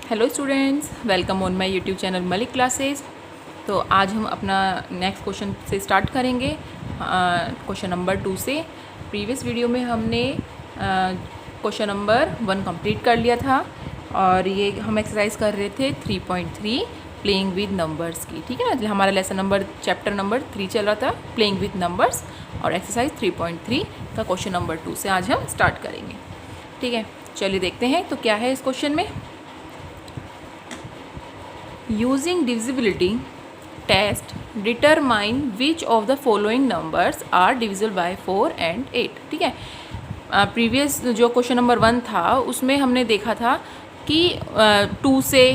Hello students, welcome on my YouTube channel Malik classes. तो आज हम अपना नेक्स्ट क्वेश्चन से स्टार्ट करेंगे, क्वेश्चन नंबर 2 से। प्रीवियस वीडियो में हमने क्वेश्चन नंबर 1 कंप्लीट कर लिया था और ये हम एक्सरसाइज कर रहे थे 3.3 प्लेइंग विद नंबर्स की। ठीक है ना, हमारा लेसन नंबर चैप्टर नंबर 3 चल रहा था, प्लेइंग विद नंबर्स, और एक्सरसाइज 3.3 का क्वेश्चन नंबर 2 से आज हम स्टार्ट करेंगे। ठीक है, चलिए देखते हैं तो क्या है इस क्वेश्चन में। Using divisibility test, determine which of the following numbers are divisible by 4 and 8। ठीक है, प्रीवियस जो क्वेश्चन नंबर 1 था उसमें हमने देखा था कि 2 से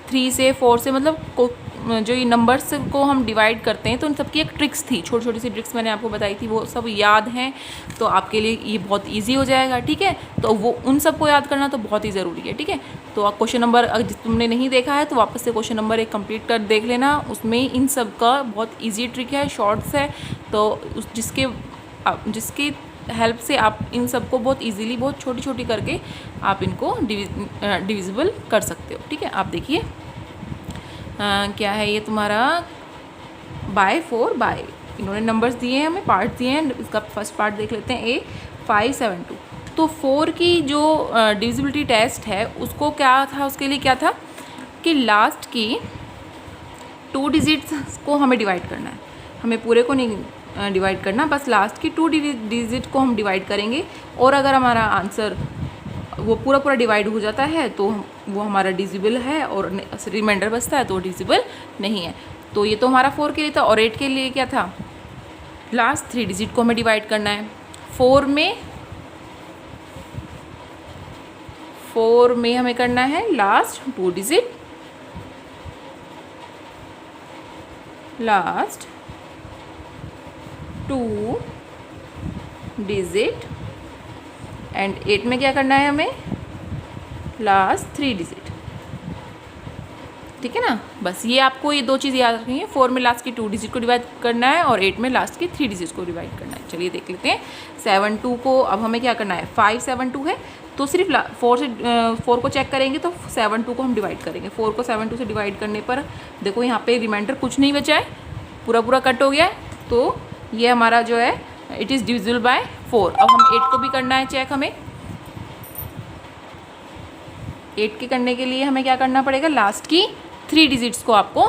3 से 4 से मतलब जो ये नंबर्स को हम डिवाइड करते हैं तो उन सबकी एक ट्रिक्स थी, छोटी छोटी सी ट्रिक्स मैंने आपको बताई थी, वो सब याद हैं तो आपके लिए ये बहुत इजी हो जाएगा। ठीक है, तो वो उन सबको याद करना तो बहुत ही ज़रूरी है। ठीक है, तो क्वेश्चन नंबर अगर तुमने नहीं देखा है तो वापस से क्वेश्चन नंबर 1 कंप्लीट कर देख लेना, उसमें इन सब का बहुत ईजी ट्रिक है, शॉर्ट्स है, तो जिसके हेल्प से आप इन सबको बहुत इजीली बहुत छोटी छोटी करके आप इनको डिविजिबल कर सकते हो। ठीक है, आप देखिए क्या है ये तुम्हारा बाय 4 बाय, इन्होंने नंबर्स दिए हैं, हमें पार्ट दिए हैं। इसका फर्स्ट पार्ट देख लेते हैं, A572। तो 4 की जो डिविजिबिलिटी टेस्ट है उसको क्या था, उसके लिए क्या था कि लास्ट की 2 डिजिट्स को हमें डिवाइड करना है, हमें पूरे को नहीं डिवाइड करना, बस लास्ट की 2 डिजिट को हम डिवाइड करेंगे। और अगर हमारा आंसर वो पूरा पूरा डिवाइड हो जाता है तो वो हमारा डिविजिबल है, और रिमाइंडर बचता है तो डिविजिबल नहीं है। तो ये तो हमारा 4 के लिए था। और 8 के लिए क्या था, लास्ट 3 डिजिट को हमें डिवाइड करना है। 4 में हमें करना है last 2 digit, last 2 digit, and 8 में क्या करना है हमें, लास्ट 3 डिजिट। ठीक है ना, बस ये आपको ये 2 चीज़ याद रखनी है, 4 में लास्ट की 2 डिजिट को डिवाइड करना है और 8 में लास्ट की 3 डिजिट को डिवाइड करना है। चलिए देख लेते हैं। 72 को अब हमें क्या करना है, 572 है तो सिर्फ 4 को चेक करेंगे तो 72 को हम डिवाइड करेंगे। 4 को 72 से डिवाइड करने पर देखो यहाँ पे रिमाइंडर कुछ नहीं बचा है, पूरा पूरा कट हो गया है, तो ये हमारा जो है इट इज़ डिविजिबल बाय 4। अब हम 8 को भी करना है चेक, हमें 8 के करने के लिए हमें क्या करना पड़ेगा, लास्ट की 3 डिजिट्स को आपको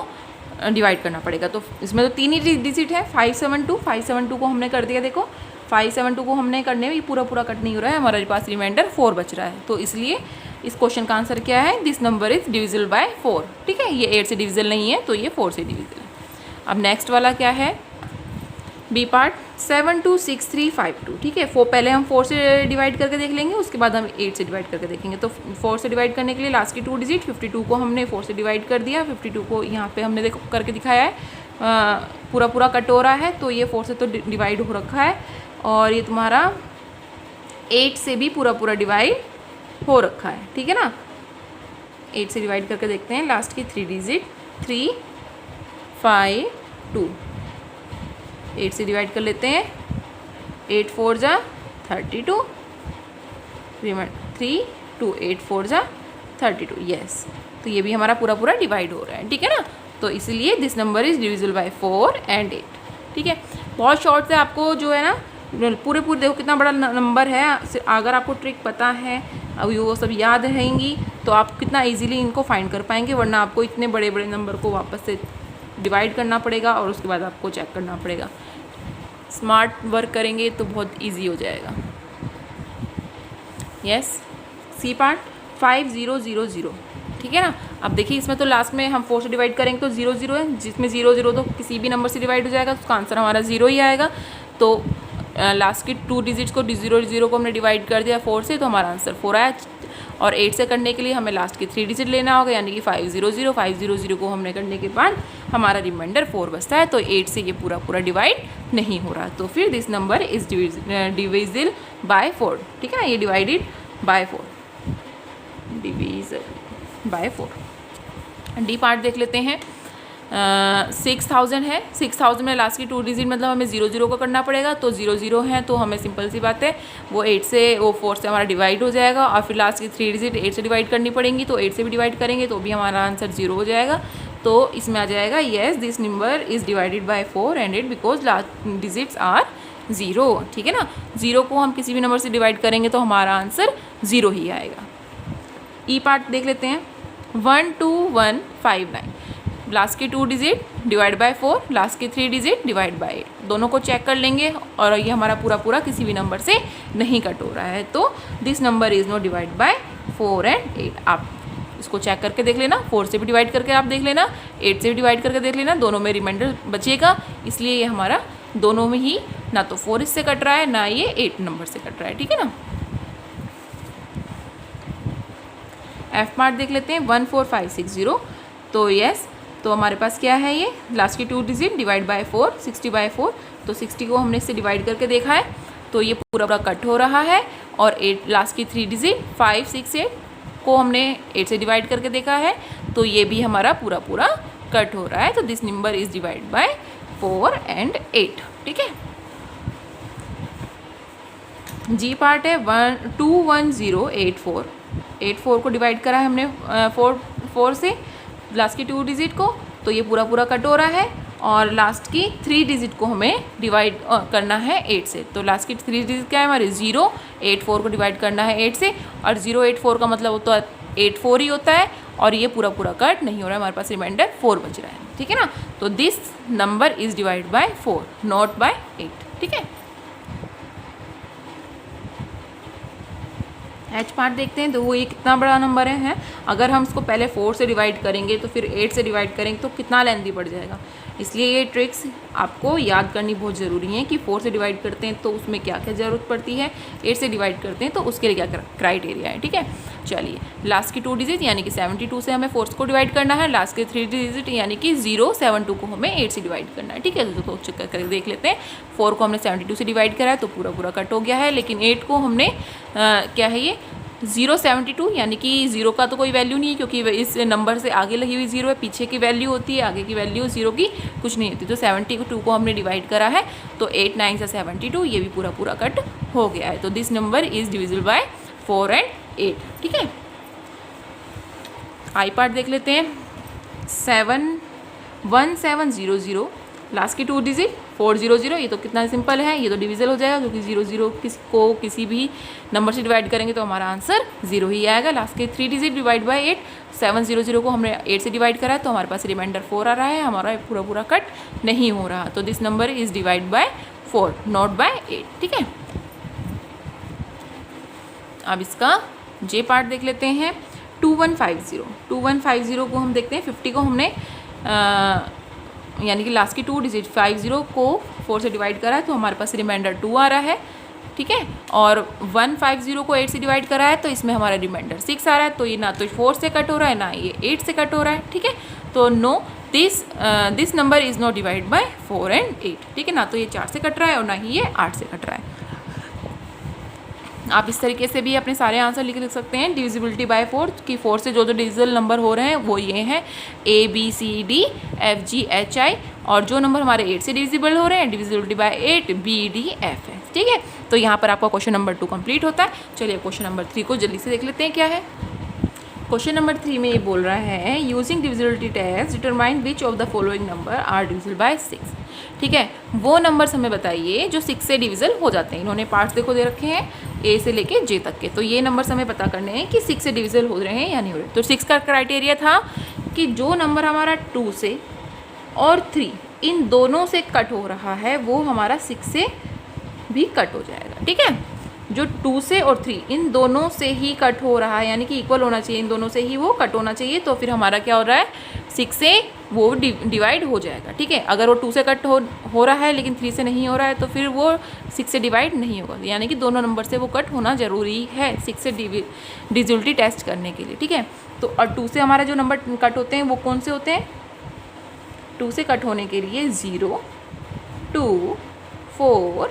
डिवाइड करना पड़ेगा। तो इसमें तो 3 ही डिजिट है, 572 को हमने कर दिया। देखो 572 को हमने करने में पूरा पूरा कट नहीं हो रहा है, हमारे पास रिमाइंडर 4 बच रहा है, तो इसलिए इस क्वेश्चन का आंसर क्या है, this number is divisible by 4। ठीक है, ये 8 से डिविजिबल नहीं है तो ये 4 से डिविजिबल है। अब नेक्स्ट वाला क्या है, बी पार्ट 726352। ठीक है, पहले हम 4 से डिवाइड करके देख लेंगे, उसके बाद हम 8 से डिवाइड करके देखेंगे। तो 4 से डिवाइड करने के लिए लास्ट की 2 डिजिट 52 को हमने 4 से डिवाइड कर दिया। 52 को यहाँ पे हमने देखो करके दिखाया है, पूरा पूरा कट हो रहा है तो ये 4 से तो डिवाइड हो रखा है, और ये तुम्हारा 8 से भी पूरा पूरा डिवाइड हो रखा है। ठीक है ना, 8 से डिवाइड करके देखते हैं, लास्ट की 3 डिजिट 3 5 2, 8 से डिवाइड कर लेते हैं, 8 4 जा 32, 3 2 8 4 जा 32, यस। तो ये भी हमारा पूरा पूरा डिवाइड हो रहा है। ठीक है ना, तो इसलिए this number is divisible by 4 and 8। ठीक है, बहुत शॉर्ट से आपको जो है ना पूरे देखो कितना बड़ा नंबर है, अगर आपको ट्रिक पता है, अब वो सब याद रहेंगी तो आप कितना इजीली इनको फाइंड कर पाएंगे, वरना आपको इतने बड़े बड़े नंबर को वापस से डिवाइड करना पड़ेगा और उसके बाद आपको चेक करना पड़ेगा। स्मार्ट वर्क करेंगे तो बहुत इजी हो जाएगा। Yes, C part 5000। ठीक है ना, अब देखिए इसमें तो लास्ट में हम 4 से डिवाइड करेंगे तो 0 0 है, जिसमें 0 0 तो किसी भी नंबर से डिवाइड हो जाएगा, तो उसका आंसर हमारा 0 ही आएगा। तो लास्ट की 2 डिजिट्स को 0 0 को हमने डिवाइड कर दिया 4 से, तो हमारा आंसर 4 आया। और 8 से करने के लिए हमें लास्ट की 3 डिजिट लेना होगा, यानी कि 500 को हमने करने के बाद हमारा रिमाइंडर 4 बचता है, तो 8 से ये पूरा पूरा डिवाइड नहीं हो रहा, तो फिर this number is divisible by 4। ठीक है ना, ये divided by 4, divisible by 4। D part देख लेते हैं, 6000 है, 6000 में लास्ट की 2 डिजिट मतलब हमें 0 0 को करना पड़ेगा, तो 0 0 है तो हमें सिंपल सी बात है वो 4 से हमारा डिवाइड हो जाएगा, और फिर लास्ट की 3 डिजिट 8 से डिवाइड करनी पड़ेंगी, तो 8 से भी डिवाइड करेंगे तो भी हमारा आंसर 0 हो जाएगा। तो इसमें आ जाएगा yes this number is divided by 4 and 8 because last digits are 0। ठीक है ना, 0 को हम किसी भी नंबर से डिवाइड करेंगे तो हमारा आंसर 0 ही आएगा। ई पार्ट देख लेते हैं। 12159 लास्ट की 2 डिजिट डिवाइड बाय 4, लास्ट की 3 डिजिट डिवाइड बाय 8, दोनों को चेक कर लेंगे और ये हमारा पूरा किसी भी नंबर से नहीं कट हो रहा है, तो this number is not divide by 4 and 8। आप इसको चेक करके देख लेना, 4 से भी डिवाइड करके आप देख लेना, 8 से भी डिवाइड करके देख लेना, दोनों में रिमाइंडर बचेगा, इसलिए ये हमारा दोनों में ही ना तो 4 इससे कट रहा है ना ये 8 नंबर से कट रहा है। ठीक है ना। एफ पार्ट देख लेते हैं। 14560, तो यस, तो हमारे पास क्या है, ये लास्ट की 2 डिजिट डिवाइड बाय 4, 60/4, तो 60 को हमने इससे डिवाइड करके देखा है तो ये पूरा कट हो रहा है, और 8 लास्ट की 3 डिजिट 5 6 8 को हमने 8 से डिवाइड करके देखा है, तो ये भी हमारा पूरा कट हो रहा है, तो this number is divide by 4 and 8। ठीक है। जी पार्ट है 21084, 84 को डिवाइड करा है हमने 4 से लास्ट की 2 डिजिट को, तो ये पूरा कट हो रहा है, और लास्ट की 3 डिजिट को हमें डिवाइड करना है 8 से, तो लास्ट की 3 डिजिट क्या है हमारी 0, 84 को डिवाइड करना है 8 से, और 084 का मतलब तो 84 ही होता है, और ये पूरा कट नहीं हो रहा है, हमारे पास रिमाइंडर 4 बच रहा है। ठीक है ना, तो this number is divide by 4 not by 8। ठीक है। एच पार्ट देखते हैं, तो वो ये कितना बड़ा नंबर है, अगर हम इसको पहले 4 से डिवाइड करेंगे तो फिर 8 से डिवाइड करेंगे तो कितना लेंथी पड़ जाएगा, इसलिए ये ट्रिक्स आपको याद करनी बहुत ज़रूरी है कि 4 से डिवाइड करते हैं तो उसमें क्या क्या ज़रूरत पड़ती है, 8 से डिवाइड करते हैं तो उसके लिए क्या क्राइटेरिया है। ठीक है। चलिए, लास्ट की 2 डिजिट यानी कि 72 से हमें 4 को डिवाइड करना है, लास्ट के 3 डिजिट यानी कि 072 को हमें 8 से डिवाइड करना है। ठीक है, तो चेक करके देख लेते हैं। 4 को हमने 72 से डिवाइड करा है तो पूरा कट हो गया है, लेकिन 8 को हमने क्या है ये 072 यानी कि 0 का तो कोई वैल्यू नहीं है, क्योंकि इस नंबर से आगे लगी हुई 0 है, पीछे की वैल्यू होती है, आगे की वैल्यू 0 की कुछ नहीं होती, तो 72 को हमने डिवाइड करा है, तो 8 9 से 72, ये भी पूरा कट हो गया है, तो this number is divisible by 4 and 8। ठीक है। आई पार्ट देख लेते हैं। 1700 लास्ट की 2 डिजिट 400, ये तो कितना सिंपल है, ये तो डिविजल हो जाएगा, क्योंकि 0 को किसी भी नंबर से डिवाइड करेंगे तो हमारा आंसर 0 ही आएगा। लास्ट के 3 डिजिट डिवाइड बाय 8, 700 को हमने 8 से डिवाइड करा है तो हमारे पास रिमाइंडर 4 आ रहा है, हमारा पूरा कट नहीं हो रहा, तो this number is divide by 4 not by 8। ठीक है। अब इसका जे पार्ट देख लेते हैं। 2150 को हम देखते हैं। 50 को हमने यानी कि लास्ट की 2 डिजिट 50 को 4 से डिवाइड करा है तो हमारे पास रिमाइंडर 2 आ रहा है। ठीक है। और 150 को 8 से डिवाइड करा है तो इसमें हमारा रिमाइंडर 6 आ रहा है, तो ये ना तो 4 से कट हो रहा है ना ये 8 से कट हो रहा है। ठीक है, तो no this number is not divide by 4 and 8। ठीक है ना, तो ये 4 से कट रहा है और ना ही ये 8 से कट रहा है। आप इस तरीके से भी अपने सारे आंसर लिख सकते हैं। डिविजिबिलिटी बाय 4 कि 4 से जो डिविजिबल नंबर हो रहे हैं वो ये हैं ABCDFGHI, और जो नंबर हमारे 8 से डिविजिबल हो रहे हैं डिविजिबिलिटी बाय 8 BDF है। ठीक है, तो यहाँ पर आपका क्वेश्चन नंबर 2 कंप्लीट होता है। चलिए क्वेश्चन नंबर 3 को जल्दी से देख लेते हैं क्या है। क्वेश्चन नंबर 3 में ये बोल रहा है using divisibility test determine which of the following number are divisible by 6। ठीक है, वो नंबर्स हमें बताइए जो 6 से डिविजल हो जाते हैं। इन्होंने पार्ट्स देखो दे रखे हैं A से लेके J तक के, तो ये नंबर्स हमें पता करने हैं कि 6 से डिविजल हो रहे हैं या नहीं हो रहे। तो 6 का क्राइटेरिया था कि जो नंबर हमारा 2 से और 3 इन दोनों से कट हो रहा है वो हमारा 6 से भी कट हो जाएगा। ठीक है, जो 2 से और 3 इन दोनों से ही कट हो रहा है यानी कि इक्वल होना चाहिए, इन दोनों से ही वो कट होना चाहिए, तो फिर हमारा क्या हो रहा है 6 से वो डिवाइड हो जाएगा। ठीक है, अगर वो 2 से कट हो रहा है लेकिन 3 से नहीं हो रहा है तो फिर वो 6 से डिवाइड नहीं होगा, यानी कि दोनों नंबर से वो कट होना ज़रूरी है 6 से डिविजिबिलिटी टेस्ट करने के लिए। ठीक है, तो और 2 से हमारा जो नंबर कट होते हैं वो कौन से होते हैं? 2 से कट होने के लिए 0 2 4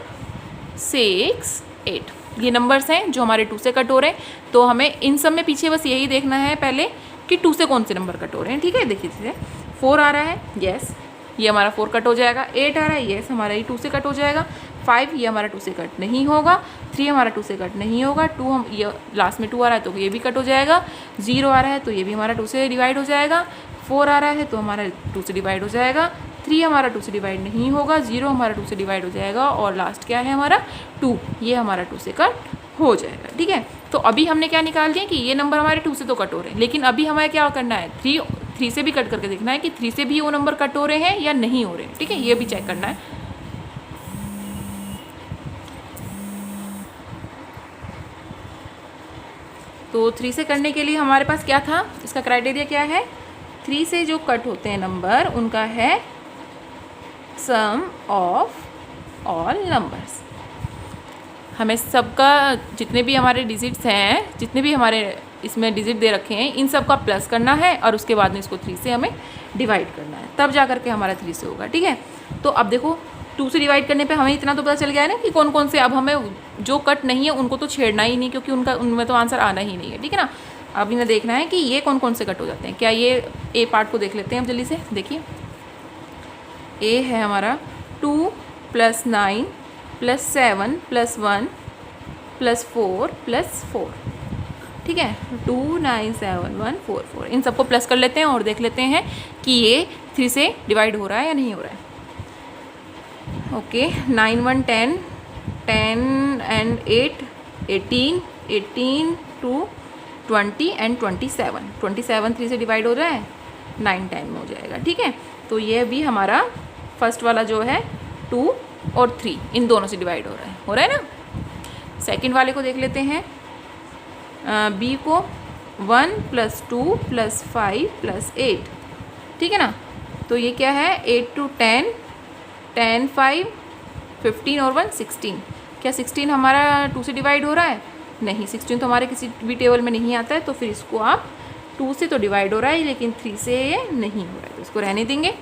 6 8 ये नंबर्स हैं जो हमारे 2 से कट हो रहे हैं। तो हमें इन सब में पीछे बस यही देखना है पहले कि 2 से कौन से नंबर कट हो रहे हैं। ठीक है, देखिए 4 आ रहा है, यस ये हमारा 4 कट हो जाएगा। 8 आ रहा है, यस हमारा ये 2 से कट हो जाएगा। 5 ये हमारा 2 से कट नहीं होगा। 3 हमारा 2 से कट नहीं होगा। 2 हम ये लास्ट में 2 आ रहा है तो ये भी कट हो जाएगा। 0 आ रहा है तो ये भी हमारा 2 से डिवाइड हो जाएगा। 4 आ रहा है तो हमारा 2 से डिवाइड हो जाएगा। 3 हमारा 2 से डिवाइड नहीं होगा। 0 हमारा 2 से डिवाइड हो जाएगा। और लास्ट क्या है हमारा 2, ये हमारा 2 से कट हो जाएगा। ठीक है, तो अभी हमने क्या निकाल दिया कि ये नंबर हमारे 2 से तो कट हो रहे हैं, लेकिन अभी हमें क्या करना है, 3 से भी कट करके देखना है कि 3 से भी वो नंबर कट हो रहे हैं या नहीं हो रहे हैं। ठीक है, ये भी चेक करना है। तो 3 से करने के लिए हमारे पास क्या था, इसका क्राइटेरिया क्या है, 3 से जो कट होते हैं नंबर उनका है सम ऑफ ऑल नंबर्स। हमें सबका जितने भी हमारे डिजिट्स हैं, जितने भी हमारे इसमें डिजिट दे रखे हैं, इन सब का प्लस करना है और उसके बाद में इसको 3 से हमें डिवाइड करना है, तब जा करके हमारा 3 से होगा। ठीक है, तो अब देखो 2 से डिवाइड करने पे हमें इतना तो पता चल गया है ना कि कौन कौन से, अब हमें जो कट नहीं है उनको तो छेड़ना ही नहीं, क्योंकि उनमें तो आंसर आना ही नहीं है। ठीक है ना, अब इन्हें देखना है कि ये कौन कौन से कट हो जाते हैं। क्या ये ए पार्ट को देख लेते हैं अब जल्दी से। देखिए ए है हमारा 2 + 9 + 7 + 1 + 4 + 4। ठीक है, 2 9 7 1 4 4, इन सबको प्लस कर लेते हैं और देख लेते हैं कि ये 3 से डिवाइड हो रहा है या नहीं हो रहा है। ओके, 9 1 10 10 and 8 18 18 2 20 and 27 27 3 से डिवाइड हो रहा है, 9 टाइम में हो जाएगा। ठीक है, तो ये भी हमारा फर्स्ट वाला जो है 2 और 3 इन दोनों से डिवाइड हो रहा है ना। सेकंड वाले को देख लेते हैं, बी को 1 + 2 + 5 + 8। ठीक है ना, तो ये क्या है 8 to 10 10 5 15 और 1 16। क्या 16 हमारा 2 से डिवाइड हो रहा है? नहीं, 16 तो हमारे किसी भी टेबल में नहीं आता है, तो फिर इसको आप 2 से तो डिवाइड हो रहा है लेकिन 3 से ये नहीं हो रहा है, तो इसको रहने देंगे।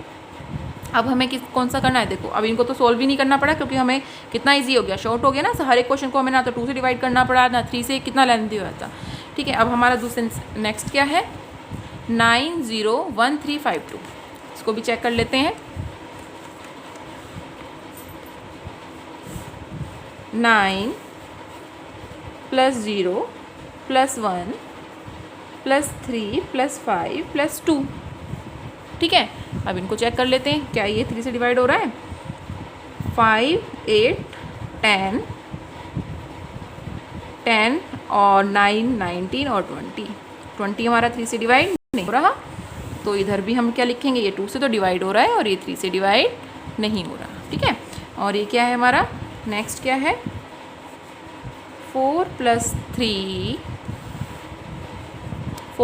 अब हमें कौन सा करना है, देखो अब इनको तो सॉल्व भी नहीं करना पड़ा क्योंकि हमें कितना इजी हो गया, शॉर्ट हो गया ना। हर एक क्वेश्चन को हमें ना तो 2 से डिवाइड करना पड़ा ना 3 से, कितना लेंथी हो जाता। ठीक है, अब हमारा दूसरे नेक्स्ट क्या है 9 0 1 3 5 2, इसको भी चेक कर लेते हैं। 9 + 0 + 1 + 3 + 5 + 2। ठीक है, अब इनको चेक कर लेते हैं, क्या ये 3 से डिवाइड हो रहा है। 5 8 10 10 और 9 19 और 20 हमारा 3 से डिवाइड नहीं हो रहा, तो इधर भी हम क्या लिखेंगे, ये 2 से तो डिवाइड हो रहा है और ये 3 से डिवाइड नहीं हो रहा। ठीक है, और ये क्या है हमारा नेक्स्ट क्या है 4 + 3 +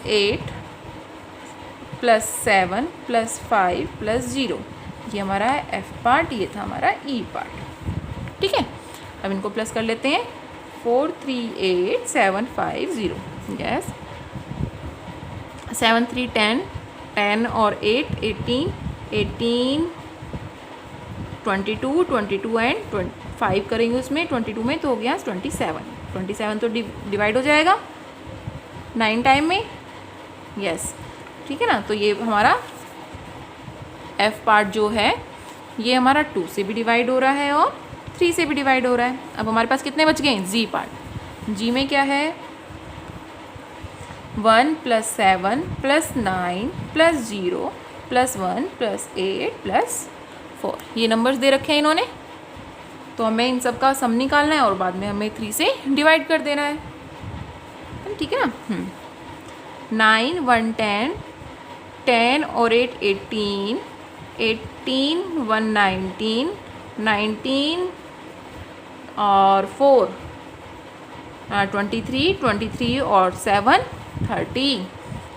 8 + 7 + 5 + 0, ये हमारा है एफ पार्ट, ये था हमारा ई पार्ट। ठीक है, अब इनको प्लस कर लेते हैं 4 3 8 7 5 0, यस 7 3 10 10 और 8 18 18 22 22 एंड 5 करेंगे उसमें 22 में तो हो गया 27 तो डिवाइड हो जाएगा 9 टाइम में, यस। ठीक है ना, तो ये हमारा एफ पार्ट जो है ये हमारा 2 से भी डिवाइड हो रहा है और 3 से भी डिवाइड हो रहा है। अब हमारे पास कितने बच गए, जी पार्ट। जी में क्या है 1 + 7 + 9 + 0 + 1 + 8 + 4, ये नंबर्स दे रखे हैं इन्होंने, तो हमें इन सब का सम निकालना है और बाद में हमें 3 से डिवाइड कर देना है। ठीक है ना, 9 1 10 10 और 8 18 18 1 19 19 और 4 23 और 7 30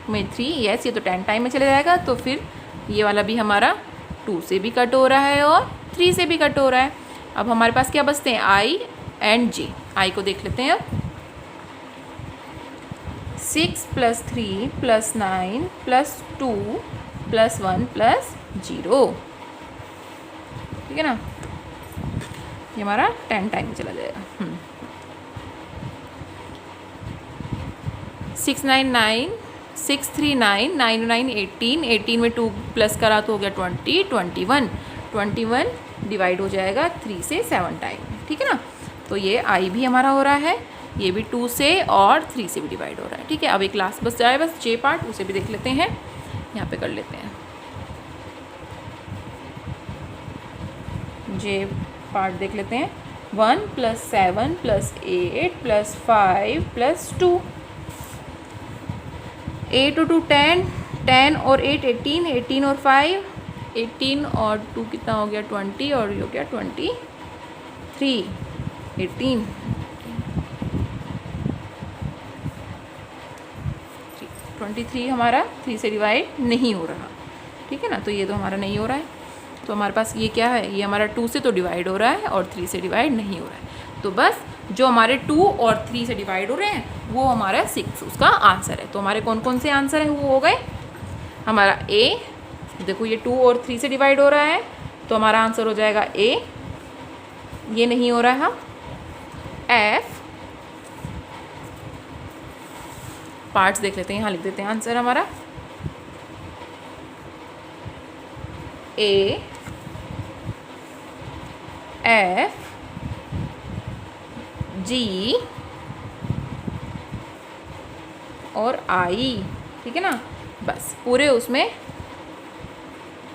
में 3, यस ये तो 10 टाइम में चले जाएगा, तो फिर ये वाला भी हमारा 2 से भी कट हो रहा है और 3 से भी कट हो रहा है। अब हमारे पास क्या बचते हैं आई एंड जे। आई को देख लेते हैं अब 6 + 3 + 9 + 2 + 1 + 0। ठीक है ना, ये हमारा 10 टाइम में चला जाएगा। 6 9 9 6 3 9 9 9 18, 18 में 2 प्लस करा तो हो गया 20, 21, 21 डिवाइड हो जाएगा 3 से 7 टाइम, ठीक है ना। तो ये आई भी हमारा हो रहा है, ये भी 2 से और 3 से भी डिवाइड हो रहा है, ठीक है। अब एक लास्ट बस जाए बस जे पार्ट, उसे भी देख लेते हैं, यहाँ पे कर लेते हैं। जे पार्ट देख लेते हैं। 1 + 7 + 8 + 5 + 2, 8 और 2 10, 10 और 8 18, 18 और 5 18 और 2 कितना हो गया 20 और ये हो गया 23, 18 23 हमारा 3 से डिवाइड नहीं हो रहा, ठीक है ना। तो ये तो हमारा नहीं हो रहा है, तो हमारे पास ये क्या है, ये हमारा 2 से तो डिवाइड हो रहा है और 3 से डिवाइड नहीं हो रहा है। तो बस जो हमारे 2 और 3 से डिवाइड हो रहे हैं वो हमारा 6 उसका आंसर है। तो हमारे कौन कौन से आंसर हैं वो हो गए, हमारा ए, देखो ये 2 और 3 से डिवाइड हो रहा है तो हमारा आंसर हो जाएगा ए, ये नहीं हो रहा है एफ, पार्ट्स देख लेते हैं, यहाँ लिख देते हैं आंसर हमारा ए, एफ, जी और आई, ठीक है ना। बस पूरे उसमें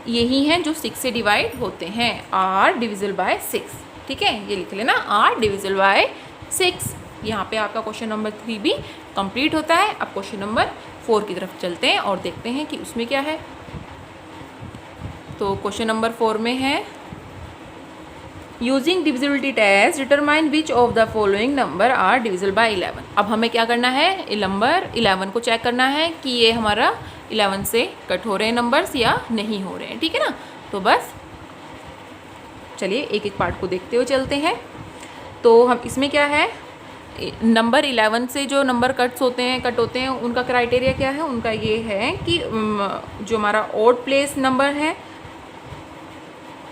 यही हैं जो 6 से डिवाइड होते हैं, आर डिविजिबल बाय 6, ठीक है, ये लिख लेना आर डिविजिबल बाय 6। यहाँ पे आपका क्वेश्चन नंबर 3 भी कंप्लीट होता है। अब क्वेश्चन नंबर 4 की तरफ चलते हैं और देखते हैं कि उसमें क्या है। तो क्वेश्चन नंबर 4 में है using divisibility test determine which of the following number are divisible by 11। अब हमें क्या करना है, नंबर 11 को चेक करना है कि ये हमारा 11 से कट हो रहे हैं नंबर्स या नहीं हो रहे हैं, ठीक है ना। तो बस चलिए एक एक पार्ट को देखते हुए चलते हैं। तो हम इसमें क्या है, नंबर 11 से जो नंबर कट होते हैं उनका क्राइटेरिया क्या है, उनका ये है कि जो हमारा ऑड प्लेस नंबर है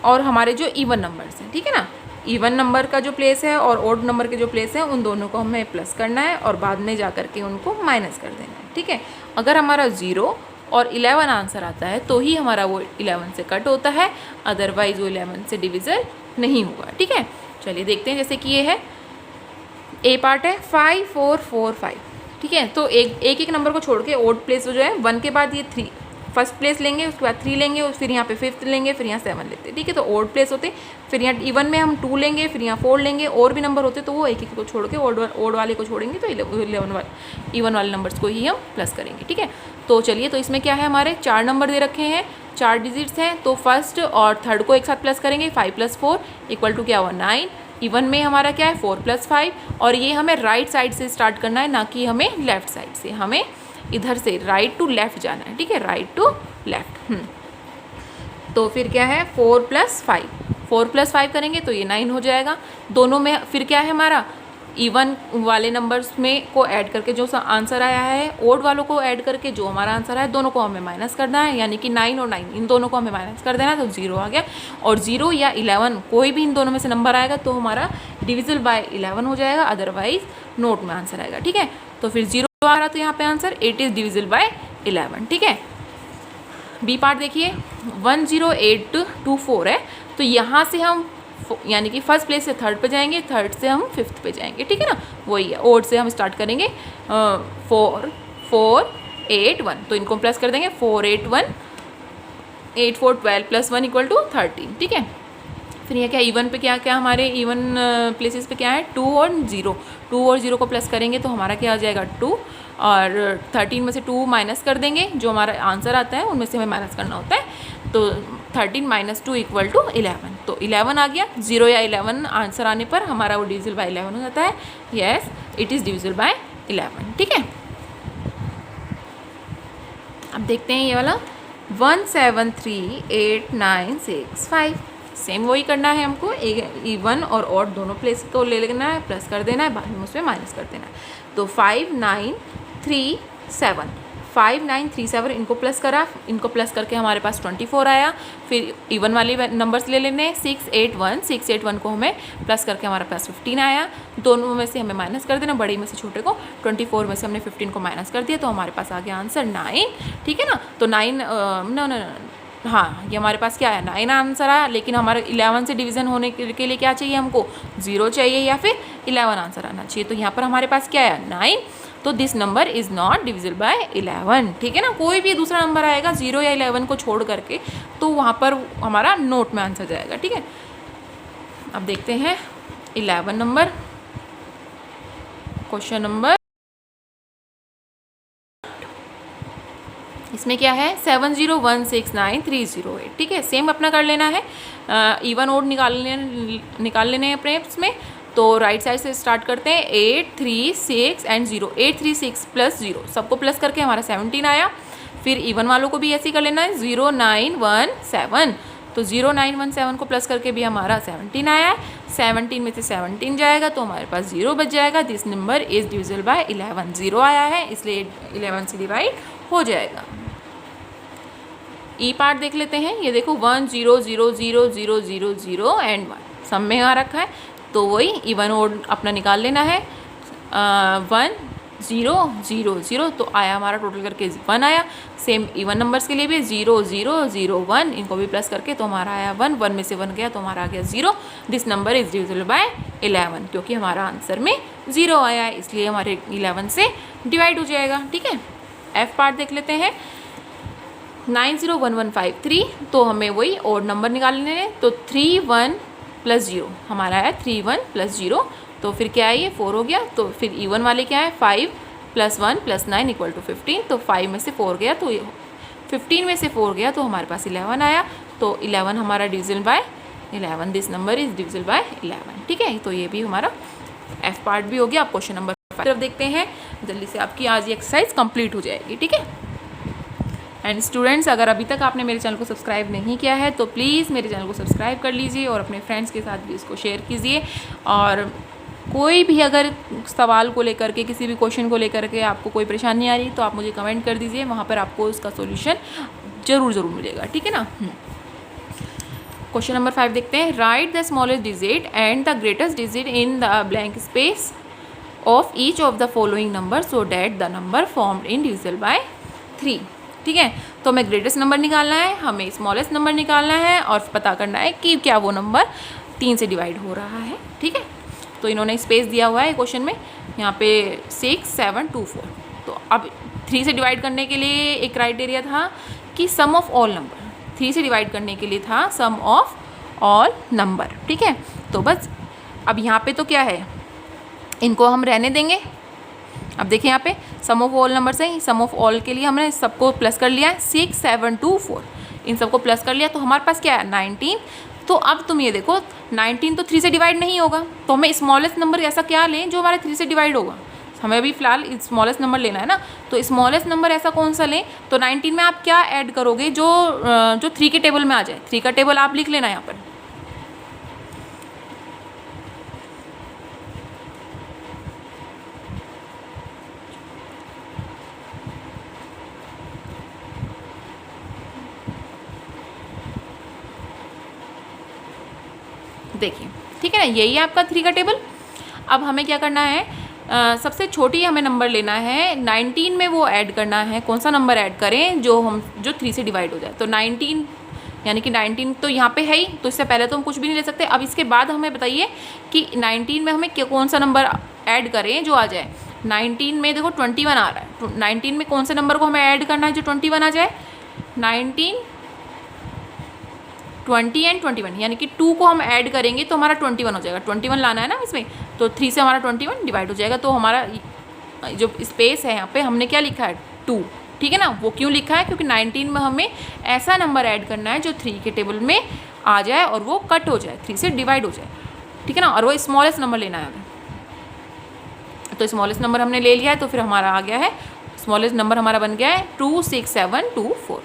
और हमारे जो इवन नंबर्स हैं, ठीक है ना। इवन नंबर का जो प्लेस है और ऑड नंबर के जो प्लेस है उन दोनों को हमें प्लस करना है और बाद में जा कर के उनको माइनस कर देना है, ठीक है। अगर हमारा 0 और 11 आंसर आता है तो ही हमारा वो 11 से कट होता है, अदरवाइज वो 11 से डिविजल नहीं हुआ, ठीक है। चलिए देखते हैं, जैसे कि ये है ए पार्ट है 5 4 4 5, ठीक है। तो एक नंबर को छोड़ के ऑड प्लेस जो है 1 के बाद ये 3 फर्स्ट प्लेस लेंगे, उसके बाद 3 लेंगे, फिर यहाँ पे 5th लेंगे, फिर यहाँ 7 लेते हैं, ठीक है। तो ऑड प्लेस होते, फिर यहाँ इवन में हम 2 लेंगे, फिर यहाँ 4 लेंगे, और भी नंबर होते तो वो एक को छोड़ के ऑड वाले को छोड़ेंगे तो 11 वाले इवन वाले नंबर्स को ही हम प्लस करेंगे, ठीक है। तो चलिए, तो इसमें क्या है, हमारे 4 नंबर दे रखे हैं, 4 डिजिट्स हैं, तो फर्स्ट और थर्ड को एक साथ प्लस करेंगे। 5 + 4 = क्या हुआ 9। इवन में हमारा क्या है 4 + 5, और ये हमें राइट साइड से स्टार्ट करना है, ना कि हमें लेफ्ट साइड से, हमें इधर से राइट टू लेफ्ट जाना है, ठीक है, राइट टू लेफ्ट। तो फिर क्या है 4 + 5, 4 + 5 करेंगे तो ये 9 हो जाएगा। दोनों में फिर क्या है, हमारा इवन वाले नंबर्स में को ऐड करके जो आंसर आया है, ओड वालों को ऐड करके जो हमारा आंसर आया, दोनों को हमें माइनस करना है, यानी कि 9 और 9 इन दोनों को हमें माइनस कर देना है, तो 0 आ गया। और 0 या 11 कोई भी इन दोनों में से नंबर आएगा तो हमारा डिविजिबल बाय 11 हो जाएगा, अदरवाइज नोट में आंसर आएगा, ठीक है। तो फिर 0 आ रहा, तो यहाँ पे answer it is divisible by 11, ठीक है। बी पार्ट देखिए 10824 है, तो यहाँ से हम यानी कि फर्स्ट प्लेस से थर्ड पे जाएंगे, थर्ड से हम फिफ्थ पे जाएंगे, ठीक है ना, वही है। ओड से हम स्टार्ट करेंगे 4 4 8 1, तो इनको प्लस कर देंगे 4 8 1 8 4 12 + 1 = 13, ठीक है। फिर ये क्या इवन पे क्या क्या हमारे इवन प्लेसेस पे क्या है 2 और 0, 2 और 0 को प्लस करेंगे तो हमारा क्या आ जाएगा 2, और 13 में से 2 माइनस कर देंगे, जो हमारा आंसर आता है उनमें से हमें माइनस करना होता है। तो 13 - 2 = 11, तो 11 आ गया। 0 या 11 आंसर आने पर हमारा वो डिविजिबल बाय 11 हो जाता है। Yes, it is divisible by 11, ठीक है। अब देखते हैं ये वाला 1 7 3 8 9 6 5, सेम वही करना है हमको, इवन और ऑड दोनों प्लेस को ले लेना है, प्लस कर देना है, बाद में उसमें माइनस कर देना है। तो 5 9 3 7, 5937 इनको प्लस करा, इनको प्लस करके हमारे पास 24 आया। फिर इवन वाले नंबर्स ले लेने, 681 को हमें प्लस करके हमारे पास 15 आया। दोनों में से हमें माइनस कर देना, बड़ी में से छोटे को, 24 में से हमने 15 को माइनस कर दिया, तो हमारे पास आ गया आंसर 9। ठीक है ना, तो 9 no, हाँ, ये हमारे पास क्या है, 9 आंसर आया। लेकिन हमारे 11 से डिवीज़न होने के लिए क्या चाहिए हमको, 0 चाहिए या फिर 11 आंसर आना चाहिए। तो यहाँ पर हमारे पास क्या है, 9। तो this number is not divisible by 11। ठीक है ना, कोई भी दूसरा नंबर आएगा 0 या 11 को छोड़ करके, तो वहाँ पर हमारा नोट में आंसर जाएगा। ठीक है, अब देखते हैं 11 नंबर, क्वेश्चन नंबर, इसमें क्या है, 70169308। ठीक है, सेम अपना कर लेना है, इवन ओड निकाल लेने हैं अपने इसमें। तो राइट साइड से स्टार्ट करते हैं, 8 3 6 एंड 0, 8 3 6 प्लस 0, सबको प्लस करके हमारा 17 आया। फिर इवन वालों को भी ऐसे ही कर लेना है, 0917, तो 0917 को प्लस करके भी हमारा 17 आया है। 17 में से 17 जाएगा तो हमारे पास 0 बच जाएगा। This number is divisible by 11, 0 आया है इसलिए 11 से डिवाइड हो जाएगा। ई पार्ट देख लेते हैं, ये देखो 1 0 0 0 0 0 0 एंड 1 सब में आ रखा है, तो वही इवन ओड अपना निकाल लेना है। 1 0 0 0, तो आया हमारा टोटल करके 1 आया। सेम इवन नंबर्स के लिए भी 0 0 0 1, इनको भी प्लस करके तो हमारा आया 1, 1 में से 1 गया तो हमारा आ गया 0। This number is divisible by 11, क्योंकि हमारा आंसर में 0 आया है इसलिए हमारे 11 से डिवाइड हो जाएगा। ठीक है, एफ पार्ट देख लेते हैं, 901153, तो हमें वही ओड नंबर निकालने हैं। तो 3 1 प्लस 0 हमारा है 3 1 प्लस 0, तो फिर क्या है, ये 4 हो गया। तो फिर इवन वाले क्या है, 5 प्लस 1 प्लस 9 इक्वल टू 15, तो 5 में से 4 गया तो 15 में से 4 गया तो हमारे पास 11 आया। तो 11 हमारा divisible by 11, this number is divisible by 11। ठीक है, तो ये भी हमारा एफ पार्ट भी हो गया। आप क्वेश्चन नंबर 5 देखते हैं, जल्दी से आपकी आज ये एक्सरसाइज कंप्लीट हो जाएगी। ठीक है, एंड स्टूडेंट्स, अगर अभी तक आपने मेरे चैनल को सब्सक्राइब नहीं किया है तो प्लीज़ मेरे चैनल को सब्सक्राइब कर लीजिए और अपने फ्रेंड्स के साथ भी इसको शेयर कीजिए। और कोई भी अगर सवाल को लेकर के, किसी भी क्वेश्चन को लेकर के आपको कोई परेशानी आ रही तो आप मुझे कमेंट कर दीजिए, वहाँ पर आपको उसका सॉल्यूशन ज़रूर मिलेगा। ठीक है ना। क्वेश्चन नंबर 5 देखते हैं, right the smallest digit and the greatest digit in the blank space of each of the following number so that the number formed in divisible by 3। ठीक है, तो हमें ग्रेटेस्ट नंबर निकालना है, हमें स्मॉलेस्ट नंबर निकालना है और पता करना है कि क्या वो नंबर 3 से डिवाइड हो रहा है। ठीक है, तो इन्होंने स्पेस दिया हुआ है क्वेश्चन में, यहाँ पे 6 7 2 4। तो अब 3 से डिवाइड करने के लिए एक क्राइटेरिया था कि सम ऑफ ऑल नंबर, 3 से डिवाइड करने के लिए था सम ऑफ ऑल नंबर। ठीक है, तो बस अब यहाँ पे तो क्या है, इनको हम रहने देंगे। अब देखिए यहाँ पे सम ऑफ ऑल नंबर से, सम ऑफ ऑल के लिए हमने सबको प्लस कर लिया है, 6 7 2 4, इन सबको प्लस कर लिया तो हमारे पास क्या है 19। तो अब तुम ये देखो 19 तो 3 से डिवाइड नहीं होगा, तो हमें स्मॉलेस्ट नंबर ऐसा क्या लें जो हमारे 3 से डिवाइड होगा। हमें अभी फ़िलहाल स्मॉलेस्ट नंबर लेना है ना, तो स्मॉलेस्ट नंबर ऐसा कौन सा लें। तो 19 में आप क्या ऐड करोगे जो 3 के टेबल में आ जाए। 3 का टेबल आप लिख लेना यहाँ पर। देखिए, ठीक है ना, यही है आपका 3 का टेबल। अब हमें क्या करना है, सबसे छोटी हमें नंबर लेना है, 19 में वो ऐड करना है। कौन सा नंबर ऐड करें जो 3 से डिवाइड हो जाए। तो 19 यानी कि 19 तो यहाँ पे है ही, तो इससे पहले तो हम कुछ भी नहीं ले सकते। अब इसके बाद हमें बताइए कि 19 में हमें कौन सा नंबर ऐड करें जो आ जाए। 19 में देखो 21 आ रहा है, 19 में कौन से नंबर को हमें ऐड करना है जो 21 आ जाए। 19 20 एंड 21 यानी कि 2 को हम ऐड करेंगे तो हमारा 21 हो जाएगा। 21 लाना है ना इसमें, तो 3 से हमारा 21 डिवाइड हो जाएगा। तो हमारा जो स्पेस है यहाँ पे हमने क्या लिखा है 2। ठीक है ना, वो क्यों लिखा है, क्योंकि 19 में हमें ऐसा नंबर ऐड करना है जो 3 के टेबल में आ जाए और वो कट हो जाए, 3 से डिवाइड हो जाए। ठीक है ना, और वो स्मॉलेस्ट नंबर लेना है हमें। तो स्मॉलेस्ट नंबर हमने ले लिया है, तो फिर हमारा आ गया है, स्मॉलेस्ट नंबर हमारा बन गया है 2 6 7 2 4।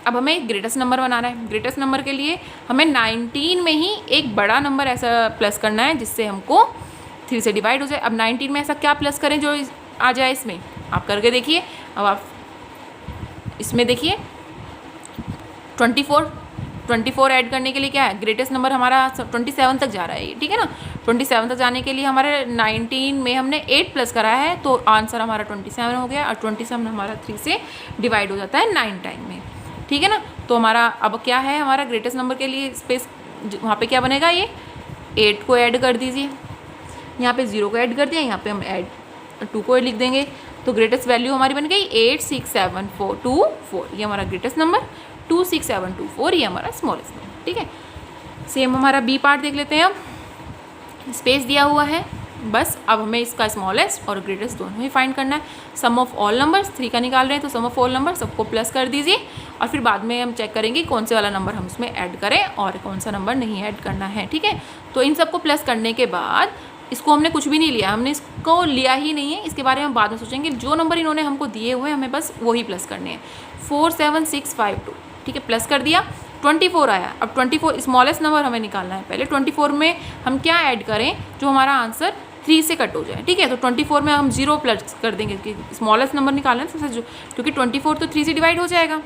अब हमें ग्रेटेस्ट नंबर बनाना है। ग्रेटेस्ट नंबर के लिए हमें 19 में ही एक बड़ा नंबर ऐसा प्लस करना है जिससे हमको 3 से डिवाइड हो जाए। अब 19 में ऐसा क्या प्लस करें जो आ जाए इसमें, आप करके देखिए। अब आप इसमें देखिए 24 ऐड करने के लिए क्या है, ग्रेटेस्ट नंबर हमारा 27 तक जा रहा है ये, ठीक है ना। 27 तक जाने के लिए हमारे 19 में हमने 8 प्लस करा है, तो आंसर हमारा 27 हो गया, और 27 हमारा 3 से डिवाइड हो जाता है 9 टाइम में, ठीक है ना। तो हमारा अब क्या है, हमारा ग्रेटेस्ट नंबर के लिए स्पेस वहाँ पे क्या बनेगा, ये 8 को ऐड कर दीजिए, यहाँ पे 0 को ऐड कर दिया, यहाँ पे हम ऐड 2 को लिख देंगे, तो ग्रेटेस्ट वैल्यू हमारी बन गई 86724, ये हमारा ग्रेटेस्ट नंबर, 26724 ये हमारा स्मॉलेस्ट नंबर, ठीक है। सेम हमारा बी पार्ट देख लेते हैं। अब स्पेस दिया हुआ है, बस अब हमें इसका स्मॉलेस्ट और ग्रेटेस्ट दोनों ही फाइंड करना है। सम ऑफ ऑल नंबर्स 3 का निकाल रहे हैं, तो सम ऑफ ऑल नंबर सबको प्लस कर दीजिए, और फिर बाद में हम चेक करेंगे कौन से वाला नंबर हम उसमें ऐड करें और कौन सा नंबर नहीं ऐड करना है, ठीक है। तो इन सबको प्लस करने के बाद इसको हमने कुछ भी नहीं लिया, हमने इसको लिया ही नहीं है, इसके बारे में बाद में सोचेंगे। जो नंबर इन्होंने हमको दिए हुए हैं हमें बस वही प्लस करने हैं। 47652, ठीक है, प्लस कर दिया, 24 आया। अब 24 स्मॉलेस्ट नंबर हमें निकालना है। पहले 24 में हम क्या ऐड करें जो हमारा आंसर 3 से कट हो जाए, ठीक है। तो 24 में हम 0 प्लस कर देंगे, क्योंकि स्मॉलेस्ट नंबर निकालना है सबसे, जो क्योंकि 24 तो 3 से डिवाइड हो जाएगा,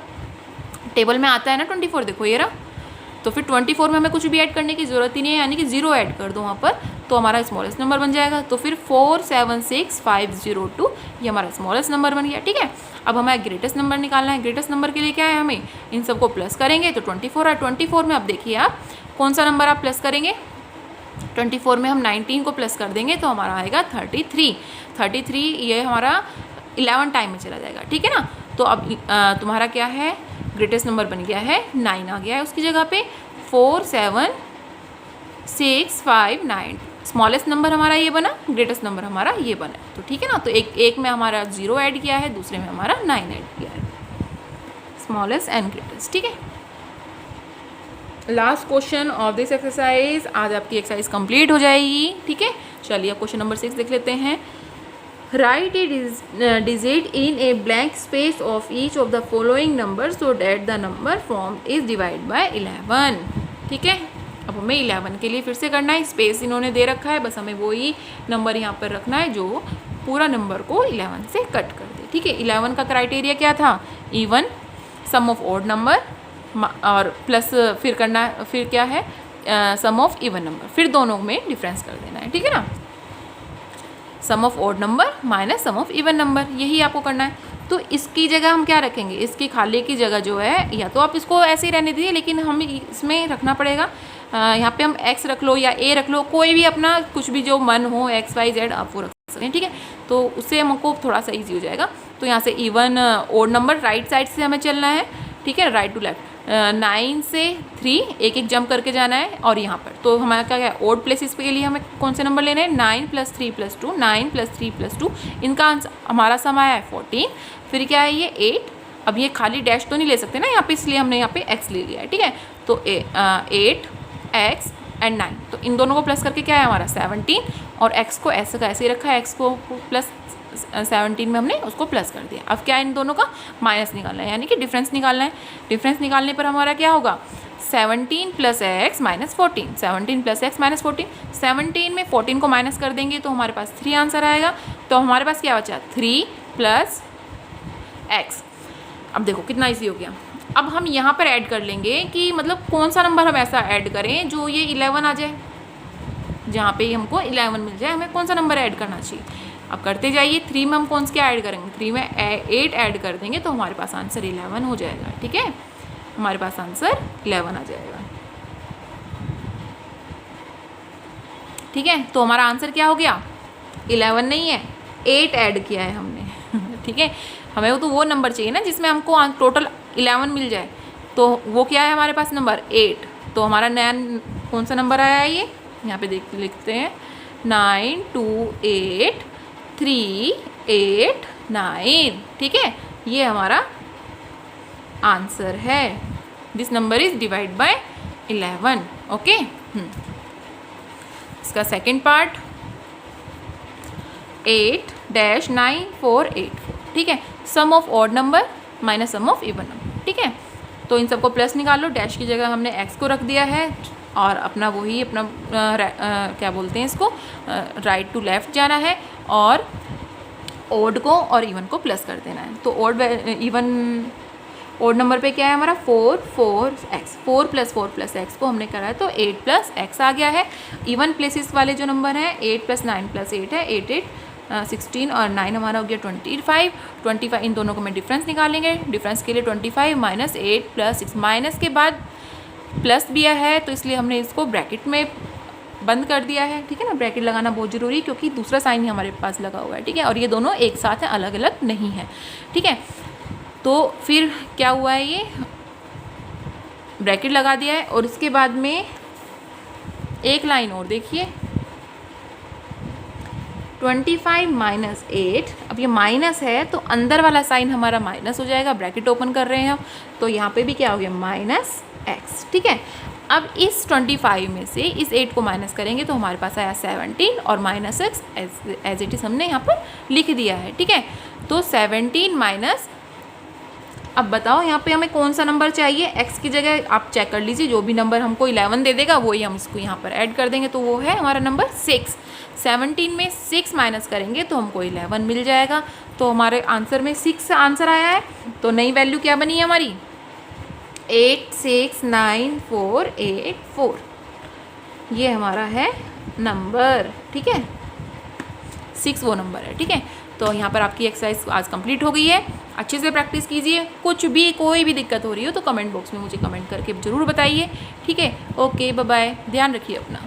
टेबल में आता है ना 24, देखो ये रहा। तो फिर 24 में हमें कुछ भी ऐड करने की ज़रूरत ही नहीं है, यानी कि 0 ऐड कर दो वहाँ पर, तो हमारा स्मॉलेस्ट नंबर बन जाएगा। तो फिर 476502 ये हमारा स्मॉलेस्ट नंबर बन गया, ठीक है। अब हमें ग्रेटेस्ट नंबर निकालना है। ग्रेटेस्ट नंबर के लिए क्या है, हमें इन सबको प्लस करेंगे तो 24 है। 24 में अब देखिए आप कौन सा नंबर आप प्लस करेंगे, 24 में हम 19 को प्लस कर देंगे तो हमारा आएगा 33, ये हमारा 11 टाइम में चला जाएगा, ठीक है ना। तो अब तुम्हारा क्या है, ग्रेटेस्ट नंबर बन गया है 9 आ गया है उसकी जगह पे, 47659 स्मॉलेस्ट नंबर हमारा ये बना, ग्रेटेस्ट नंबर हमारा ये बना, तो ठीक है ना। तो एक में हमारा 0 ऐड किया है, दूसरे में हमारा 9 ऐड किया है, स्मॉलेस्ट एंड ग्रेटेस्ट, ठीक है। Last question of this exercise, आज आपकी एक्सरसाइज कंप्लीट हो जाएगी, ठीक है। चलिए अब क्वेश्चन नंबर 6 देख लेते हैं। Write a digit in a blank space of each of the following numbers so that the number formed is divided by 11, ठीक है। अब हमें 11 के लिए फिर से करना है, स्पेस इन्होंने दे रखा है, बस हमें वही नंबर यहाँ पर रखना है जो पूरा नंबर को 11 से कट कर दे, ठीक है। 11 का क्राइटेरिया क्या था, even, sum of odd number और प्लस फिर करना, फिर क्या है, सम ऑफ इवन नंबर, फिर दोनों में डिफरेंस कर देना है, ठीक है ना। Sum of odd number minus sum of even number, यही आपको करना है। तो इसकी जगह हम क्या रखेंगे, इसकी खाली की जगह जो है, या तो आप इसको ऐसे ही रहने दीजिए, लेकिन हम इसमें रखना पड़ेगा, यहाँ पे हम x रख लो या a रख लो, कोई भी अपना कुछ भी जो मन हो x y z आप वो रख सकते हैं, ठीक है। तो उससे हमको थोड़ा सा ईजी हो जाएगा। तो यहाँ से even odd number right side से हमें चलना है, ठीक है, राइट टू लेफ्ट, 9 से 3 एक एक जंप करके जाना है, और यहाँ पर तो हमारा क्या है, ओड प्लेसेस के लिए हमें कौन से नंबर लेने हैं, 9 + 3 + 2, 9 + 3 + 2, इनका आंसर हमारा सम आया है 14। फिर क्या है ये 8, अब ये खाली डैश तो नहीं ले सकते ना यहाँ पे, इसलिए हमने यहाँ पे x ले लिया है, ठीक है। तो 8 x एंड 9, तो इन दोनों को प्लस करके क्या है हमारा 17, और x को ऐसे का ऐसे ही रखा है, x को प्लस 17 में हमने उसको प्लस कर दिया। अब क्या है, इन दोनों का माइनस निकालना है, यानी कि डिफरेंस निकालना है। डिफरेंस निकालने पर हमारा क्या होगा, 17 + x - 14, 17 + x - 14, 17 में 14 को माइनस कर देंगे तो हमारे पास 3 आंसर आएगा। तो हमारे पास क्या बचा, 3 + x। अब देखो कितना ईजी हो गया। अब हम यहाँ पर ऐड कर लेंगे कि मतलब कौन सा नंबर हम ऐसा ऐड करें जो ये 11 आ जाए, जहाँ पे हमको 11 मिल जाए, हमें कौन सा नंबर ऐड करना चाहिए। अब करते जाइए, 3 में हम कौन सा क्या ऐड करेंगे, 3 में 8 ऐड कर देंगे तो हमारे पास आंसर 11 हो जाएगा, ठीक है। हमारे पास आंसर 11 आ जाएगा, ठीक है। तो हमारा आंसर क्या हो गया, 11 नहीं है, 8 ऐड किया है हमने ठीक है। हमें तो वो नंबर चाहिए ना जिसमें हमको टोटल 11 मिल जाए, तो वो क्या है हमारे पास नंबर 8। तो हमारा नया कौन सा नंबर आया है, ये यहाँ पे देख लिखते हैं, 928389, ठीक है। ये हमारा आंसर है, this number is divide by 11, okay. इसका सेकेंड पार्ट 8-9484, ठीक है। Sum of odd number minus sum of even number, ठीक है। तो इन सबको प्लस निकालो, डैश की जगह हमने x को रख दिया है, और अपना वही अपना क्या बोलते हैं इसको, राइट टू लेफ्ट जाना है, और ओड को और इवन को प्लस कर देना है। तो ओड नंबर पे क्या है हमारा 4x, 4 + x को हमने करा है तो 8 + x आ गया है। इवन प्लेसेस वाले जो नंबर हैं 8 + 9 + 8 है, 8 16 और 9 हमारा हो गया 25। इन दोनों को मैं डिफरेंस निकालेंगे। डिफरेंस के लिए 25 - 8 + 6, माइनस के बाद प्लस दिया है तो इसलिए हमने इसको ब्रैकेट में बंद कर दिया है, ठीक है ना। ब्रैकेट लगाना बहुत ज़रूरी है क्योंकि दूसरा साइन ही हमारे पास लगा हुआ है, ठीक है। और ये दोनों एक साथ हैं, अलग अलग नहीं है, ठीक है। तो फिर क्या हुआ है, ये ब्रैकेट लगा दिया है और इसके बाद में एक लाइन और देखिए 25 - 8। अब ये माइनस है तो अंदर वाला साइन हमारा माइनस हो जाएगा, ब्रैकेट ओपन कर रहे हैं हम, तो यहाँ पे भी क्या हो गया -x, ठीक है। अब इस 25 में से इस 8 को माइनस करेंगे तो हमारे पास आया 17 और -x एज इट इज़ हमने यहाँ पर लिख दिया है, ठीक है। तो 17 माइनस, अब बताओ यहाँ पे हमें कौन सा नंबर चाहिए। x की जगह आप चेक कर लीजिए, जो भी नंबर हमको 11 दे देगा वही हम इसको यहाँ पर ऐड कर देंगे, तो वो है हमारा नंबर 6। 17 में 6 माइनस करेंगे तो हमको 11 मिल जाएगा। तो हमारे आंसर में 6 आंसर आया है। तो नई वैल्यू क्या बनी है हमारी 86948 ये हमारा है नंबर, ठीक है। 6 वो नंबर है, ठीक है। तो यहाँ पर आपकी एक्सरसाइज आज कंप्लीट हो गई है। अच्छे से प्रैक्टिस कीजिए। कुछ भी कोई भी दिक्कत हो रही हो तो कमेंट बॉक्स में मुझे कमेंट करके ज़रूर बताइए, ठीक है। ओके, बाय बाय, ध्यान रखिए अपना।